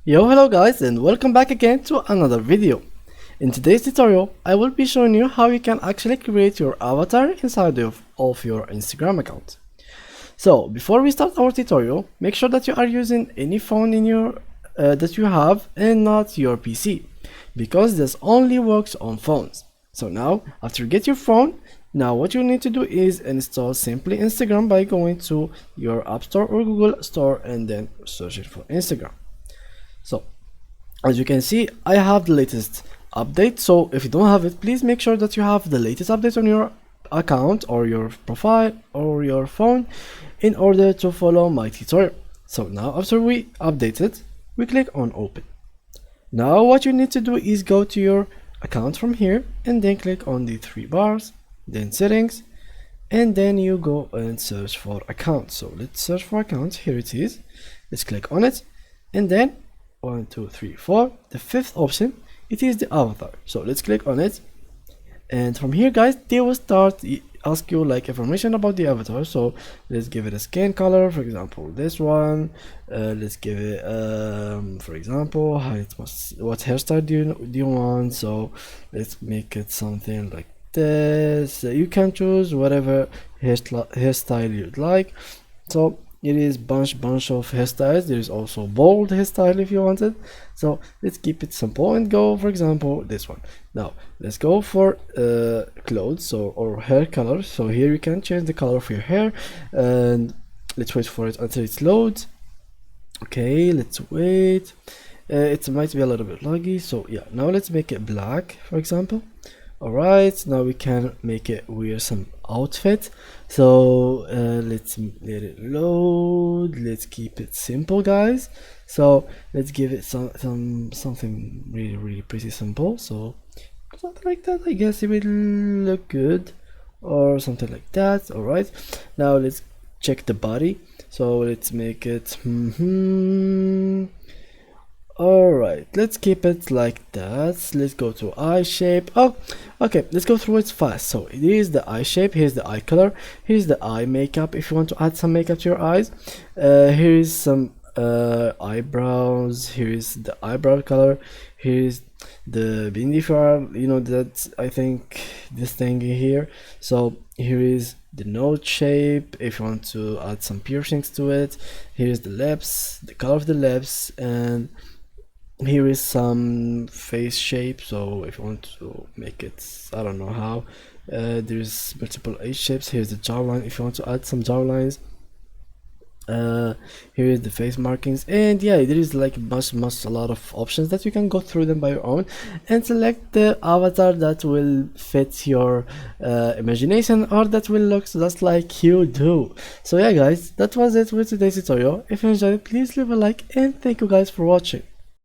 Yo, hello guys, and welcome back again to another video. In today's tutorial, I will be showing you how you can actually create your avatar inside of your Instagram account. So before we start our tutorial, make sure that you are using any phone in your that you have and not your PC, because this only works on phones. So now, after you get your phone, now what you need to do is install simply Instagram by going to your App Store or Google Store and then searching for Instagram. So as you can see, I have the latest update. So if you don't have it, please make sure that you have the latest update on your account or your profile or your phone in order to follow my tutorial. So now after we update it, we click on open. Now what you need to do is go to your account from here and then click on the three bars, then settings, and then you go and search for account. So let's search for account. Here it is. Let's click on it, and then 1 2 3 4, the fifth option, it is the avatar. So let's click on it, and from here guys, they will start ask you like information about the avatar. So let's give it a skin color, for example this one. Let's give it for example height, what hairstyle do you want. So let's make it something like this. You can choose whatever hairstyle you'd like. So it is bunch of hairstyles. There is also bold hairstyle if you want it. So let's keep it simple and go for example this one. Now let's go for clothes or hair color. So here you can change the color of your hair, and let's wait for it until it loads. Okay, let's wait. It might be a little bit laggy, so yeah, now let's make it black for example. Alright, now we can make it wear some outfit. So let's let it load. Let's keep it simple guys. So let's give it something really pretty simple. So something like that, I guess it will look good, or something like that. Alright, now let's check the body. So let's make it alright, let's keep it like that. Let's go to eye shape. Oh, okay, let's go through it fast. So it is the eye shape, here's the eye color, here's the eye makeup if you want to add some makeup to your eyes. Here is some eyebrows, here is the eyebrow color, here is the bindi if you are, you know, that I think this thing here. So here is the nose shape if you want to add some piercings to it. Here's the lips, the color of the lips, and here is some face shape. So if you want to make it, I don't know how, there's multiple age shapes. Here's the jawline if you want to add some jawlines. Here is the face markings, and yeah, there is like a lot of options that you can go through them by your own and select the avatar that will fit your imagination, or that will look just like you do. So yeah guys, that was it with today's tutorial. If you enjoyed it, please leave a like, and thank you guys for watching.